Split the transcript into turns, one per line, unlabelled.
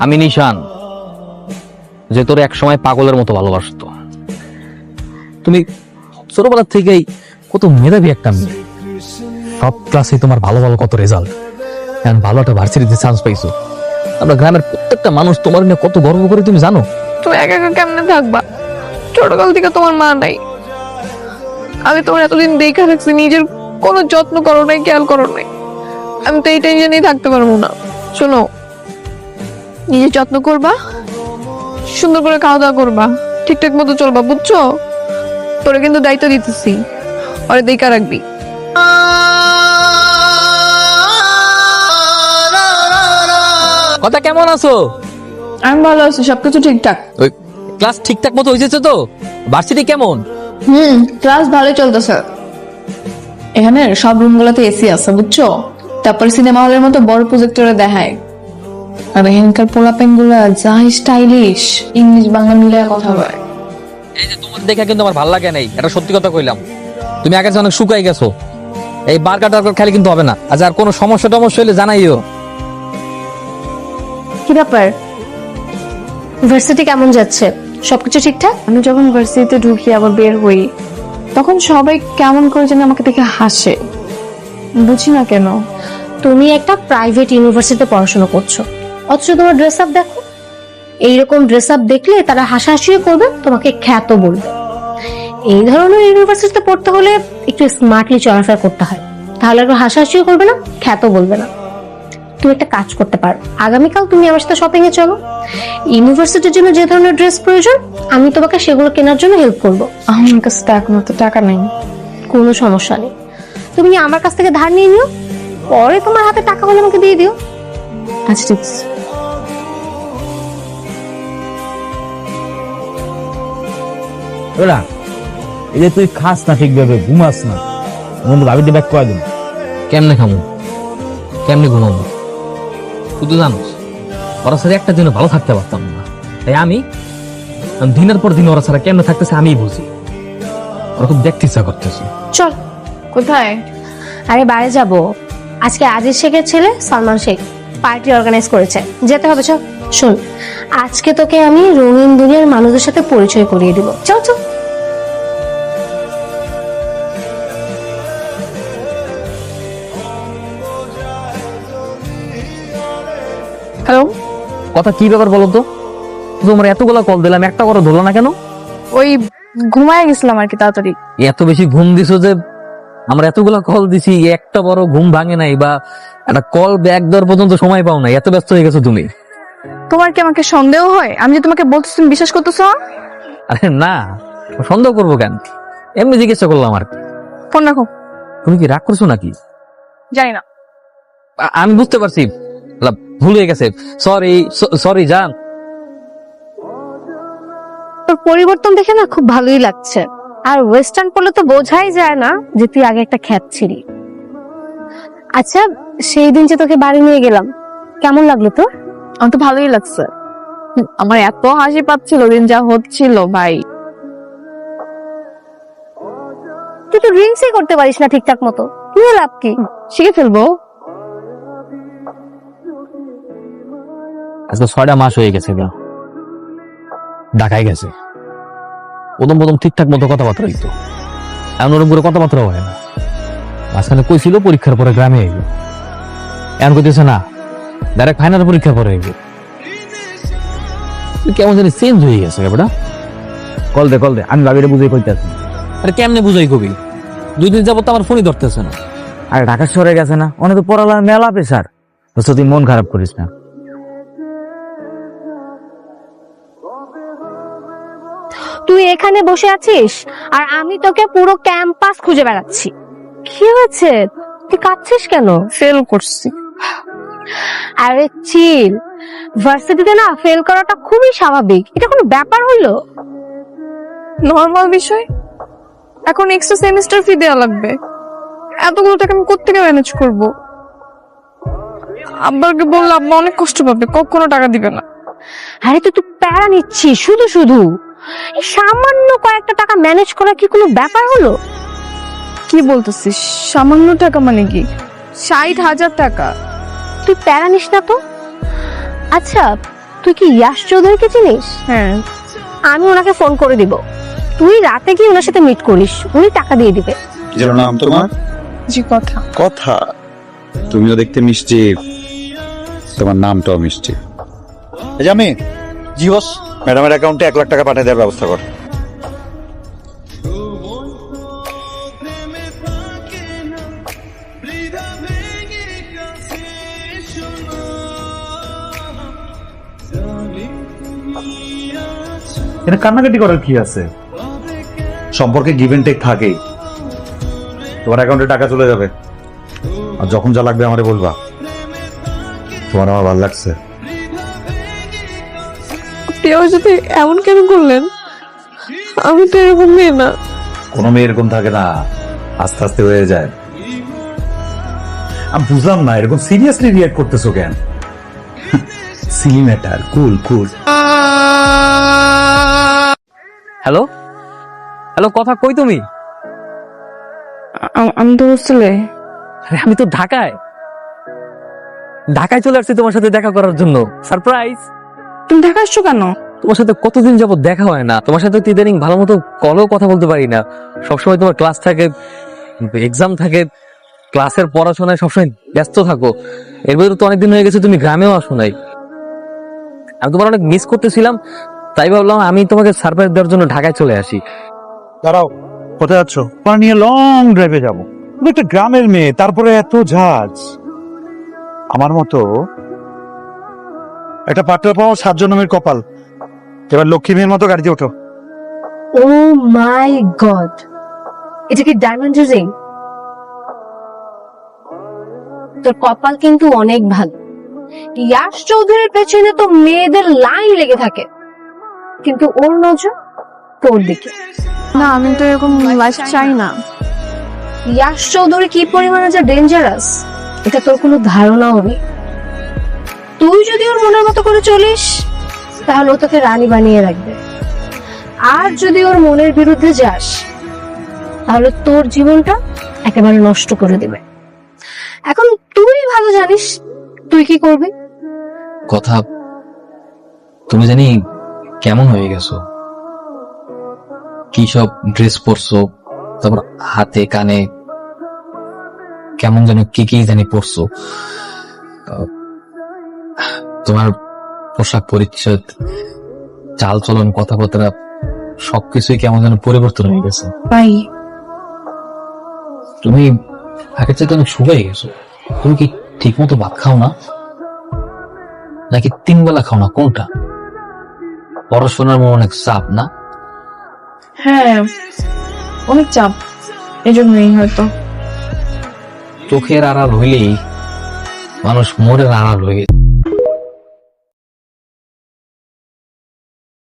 আমি নিশান, যে তোর এক সময় পাগলের মতো ভালোবাসতো। তুমি ছোটবেলা থেকেই কত মেধাবী একটা মেয়ে, সব ক্লাসে তোমার ভালো ভালো কত রেজাল্ট, এখন ভালো একটা ভার্সিটিতে চান্স পাইছো। আমরা গ্রামের প্রত্যেকটা মানুষ তোমার নিয়ে কত গর্ব করে, তুমি জানো?
তুমি একা একা কেমনে থাকবা? ছোটকাল থেকে তোমার মা নাই, আমি তোমার এতদিন দেখে রাখছি, নিজের কোনো যত্ন করো নাই, খেয়াল করো নাই। আমি তো এই টেনশনেই থাকতে পারবো না। শোনো, নিজের যত্ন করবা, সুন্দর করে খাওয়া দাওয়া করবা, ঠিকঠাক মতো চলবা, বুঝছো? তোরে কিন্তু দায়িত্ব দিতেছি, ওরে দেখা রাখবি।
কথা কেমন আছো?
আমি ভালো আছি, সবকিছু ঠিকঠাক।
ওই ক্লাস ঠিকঠাক মতো হয়েছে তো? ভার্সিটি কেমন?
ক্লাস ভালোই চলতেছে। এখানে সব রুম গুলোতে এসি আছে, বুঝছো? তারপরে সিনেমা হলের মতো বড় প্রজেক্টরে দেখায়। আর এখানকার পোলাপেন গুলা যা স্টাইলিশ, ইংলিশ বাংলা মিলে কথা বলে।
এই যে তোমার দেখা কিন্তু আমার ভালো লাগে নাই, এটা সত্যি কথা কইলাম। তুমি আগের চেয়ে অনেক শুকাই গেছো। এই বার্গার টার্গার খেলে কিন্তু হবে না। আচ্ছা, আর কোনো সমস্যা টমস্যা হলে জানাইও।
কি ব্যাপার, ভার্সিটি কেমন যাচ্ছে? সবকিছু ঠিকঠাক?
আমি যখন ভার্সিটিতে ঢুকি আবার বের হই, তখন সবাই কেমন করে যেন আমাকে দেখে হাসে, বুঝি না কেন।
তুমি একটা প্রাইভেট ইউনিভার্সিটিতে পড়াশোনা করছো, অথচ তোমার ড্রেস আপ দেখো। এইরকম ড্রেস আপ দেখলে তারা হাসাহাসিও করবে, তোমাকে খ্যাত বলবে। এই ধরনের ইউনিভার্সিটিতে পড়তে হলে একটু স্মার্টলি চলাফেরা করতে হয়, তাহলে একটু হাসাহাসিও করবে না, খ্যাত বলবে না। তুমি একটা কাজ করতে পারো, আগামীকাল তুমি আমার সাথে শপিং এ চলো। ইউনিভার্সিটির জন্য যে ধরনের ড্রেস প্রয়োজন, আমি তোমাকে সেগুলো কেনার জন্য হেল্প করবো।
আমার কাছে তো এখন তো টাকা নেই।
কোনো সমস্যা নেই, তুমি আমার কাছ থেকে ধার নিয়ে নিও, পরে তোমার হাতে টাকা হলে আমাকে দিয়ে দিও।
আচ্ছা, ঠিক আছে।
ওরা এই যে তুই খাস না ঠিকভাবে, ঘুমাস না, বন্ধু ভাবিতে ব্যাক করে দিন।
কেমনে খামো, কেমনে ঘুমাবো? তুই তো জানোস ওরা সাথে একটা দিনে ভালো থাকতে পারতাম না। তাই আমি দিনের পর দিন ওরা ছাড়া কেমনে থাকতেছে আমি বুঝি। ওরা খুব দেখতে ইচ্ছা করতেছে।
চল।
কোথায়?
আরে বাইরে যাব, আজকে আজিজ শেখের ছেলে সালমান শেখ পার্টি অর্গানাইজ করেছে, যেতে হবে। চল। শোন, আজকে তোকে আমি রঙিন দুনিয়ার মানুষদের সাথে পরিচয় করিয়ে দিব। চল চল।
হ্যালো।
কথা কি ব্যাপার বলো তো? তোমার এতগুলা কল দিলাম, একটা করে ধরলো না কেন?
ওই ঘুমায় গেছিলাম আর কি, তাড়াতাড়ি।
এত বেশি ঘুম দিছো যে আমরা এতগুলা কল দিছি, একটা বড় ঘুম ভাঙে নাই বা একটা কল ব্যাক দেওয়ার পর্যন্ত সময় পাও নাই, এত ব্যস্ত হয়ে গেছো তুমি।
তোমার কি আমাকে সন্দেহ হয়? আমি যে তোমাকে বলতেছি, তুমি বিশ্বাস করতেছো?
আরে না, সন্দেহ করবো কেন, এমনি জিজ্ঞাসা করলাম আর কি।
ফোন রাখো।
তুমি কি রাগ করছো নাকি?
জানি না।
আমি বুঝতে পারছি, ভুল হয়ে গেছে। সরি সরি জান।
তোর পরিবর্তন দেখে না খুব ভালোই লাগছে। আর ওয়েস্টার্ন পরলে তো বোঝাই যায় না যে তুই আগে একটা খ্যাত ছিলি। আচ্ছা, সেই দিন যে তোকে বাড়ি নিয়ে গেলাম, কেমন লাগলো তোর?
আমার তো ভালোই লাগছে। আমার এত হাসি পাচ্ছিল দিন যা হচ্ছিল ভাই।
তুই তো ড্রিঙ্কসই করতে পারিস না ঠিকঠাক মতো, কি লাভ কি?
শিখে ফেলবো।
আজকে 6টা মাস হয়ে গেছে গা, ঢাকায় গেছে। প্রথম প্রথম ঠিকঠাক মতো কথাবার্তা হইতো, এমন ওরকম করে কথাবার্তা হয় না। মাঝখানে কইছিল পরীক্ষার পরে গ্রামে আইব, এমন কইতেছে না, ডাইরেক্ট ফাইনাল পরীক্ষার পরে আইব। কেমন জানি চেঞ্জ হয়ে গেছে বেটা।
কল দে, আমি ভাবিরে বুঝাই কইতাছি।
আরে কেমনে বুঝাই কবি? 2 দিন যাবত আমার ফোনই ধরতেছে না।
আরে ঢাকা শহরে গেছে না, অনেক তো পড়ালার মেলা প্রেসার। তুই মন খারাপ করিস না।
তুই এখানে বসে আছিস আর আমি তোকে পুরো ক্যাম্পাস খুঁজে বেড়াচ্ছি। কি হয়েছে, তুই কাঁদছিস কেন?
ফেল করছি।
আরে চিল, ভার্সিটিতে না ফেল করাটা খুবই স্বাভাবিক, এটা কোনো ব্যাপার হলো?
নর্মাল বিষয়। এখন এক্সট্রা সেমিস্টার ফি দেওয়া লাগবে, এতগুলো টাকা আমি কোত্থেকে ম্যানেজ করব? আব্বাকে বললে আব্বা অনেক কষ্ট পাবে, কখনো টাকা দিবে না।
আরে তুই প্যারা নিচ্ছিস শুধু শুধু। এই সামান্য কয়েকটা টাকা ম্যানেজ করা কি কোনো ব্যাপার হলো?
কি বলতেছিস? সামান্য টাকা মানে কি? 60,000 টাকা।
তুই প্যারা নিস না তো। আচ্ছা, তুই কি ইয়াশ চৌধুরীকে চিনিস?
হ্যাঁ।
আমি ওনাকে ফোন করে দিব, তুই রাতে গিয়ে ওনার সাথে মিট করিস, উনি টাকা দিয়ে দিবে।
কি যেন নাম তোমার?
জি কথা।
কথা। তুমিও দেখতে মিষ্টি, তোমার নামটাও মিষ্টি। এই যে আমি, জি বস, ম্যাডামের অ্যাকাউন্টে 1 লাখ টাকা পাঠিয়ে দেওয়ার ব্যবস্থা কর।
এটা কান্নাকাটি করার কি আছে? সম্পর্কে গিভ এন্ড টেক থাকেই। তোমার অ্যাকাউন্টে টাকা চলে যাবে, আর যখন যা লাগবে আমারে বলবা। তোমার আমার ভালো লাগছে।
আপনি আমার সাথে এমন কেন করলেন? আমি তো এরকম মেয়ে না।
কোনো মেয়ে এরকম থাকে না, আস্তে আস্তে হয়ে যায়। আমি বুঝলাম না এরকম সিরিয়াসলি রিয়াক্ট করতেছো কেন? সিলি ম্যাটার, কুল কুল।
হ্যালো হ্যালো, কথা কই তুমি?
আমি তো হোস্টেলে।
আরে আমি তো ঢাকায় চলে আসছি তোমার সাথে দেখা করার জন্য। সারপ্রাইজ।
তুমি ঢাকা আসছো কেন?
তোমার সাথে কতদিন যাবত দেখা হয় না, তোমার সাথে তো ইদানিং ভালো মতো কলেও কথা বলতে পারি না। সবসময় তোমার ক্লাস থাকে, এক্সাম থাকে, ক্লাসের পড়াশোনায় সবসময় ব্যস্ত থাকো। এর ভিতরে তো অনেকদিন হয়ে গেছে তুমি গ্রামেও আসো নাই। আমি তোমার অনেক মিস করতেছিলাম, তাই ভাবলাম আমি তোমাকে সারপ্রাইজ দেওয়ার জন্য ঢাকায় চলে আসি।
দাঁড়াও, কোথায় যাচ্ছ? তোমার নিয়ে লং ড্রাইভে যাবো। তুমি একটা গ্রামের মেয়ে, তারপরে এত ঝাঁজ। আমার মতো একটা পার্টনার পাওয়া 7 জন্মের কপাল। এবার লক্ষ্মী মেয়ের মতো গাড়িতে ওঠো।
ও মাই গড, এটা কি ডায়মন্ড রিং? তোর কপাল কিন্তু অনেক ভালো। ইয়াশ চৌধুরীর পেছনে তো মেয়েদের লাইন লেগে থাকে, কিন্তু ওর নজর তোর দিকে।
না, আমি তো এরকম লাইফ চাই না।
ইয়াশ চৌধুরী কি পরিমাণে যে ডেঞ্জারাস এটা তোর কোনো ধারণাও নেই। তুই যদি ওর মনের মতো করে চলিস তাহলে ও তোকে রানী বানিয়ে রাখবে, আর যদি ওর মনের বিরুদ্ধে যাস তাহলে তোর জীবনটা একেবারে নষ্ট করে দিবে। এখন তুই ভালো জানিস তুই কি করবি।
কথা, তুমি জানি কেমন হয়ে গেছো, কি সব ড্রেস পরছো, তারপর হাতে কানে কেমন যেন কি কি জানি পরছো। তোমার পোশাক পরিচ্ছদ, চাল চলন, কথাবার্তা সবকিছুই কেমন যেন পরিবর্তন হয়ে গেছে।
ভাই,
তুমি আগের চাইতে অনেক শুকাই গেছো। তুমি কি ঠিক মতো ভাত খাও না, নাকি 3 বেলা খাও না, কোনটা? পড়াশোনার মনে অনেক চাপ না?
হ্যাঁ অনেক চাপ, এই জন্যই হয়তো।
চোখের আড়াল হইলেই মানুষ মোড়ের আড়াল হয়ে গেছে।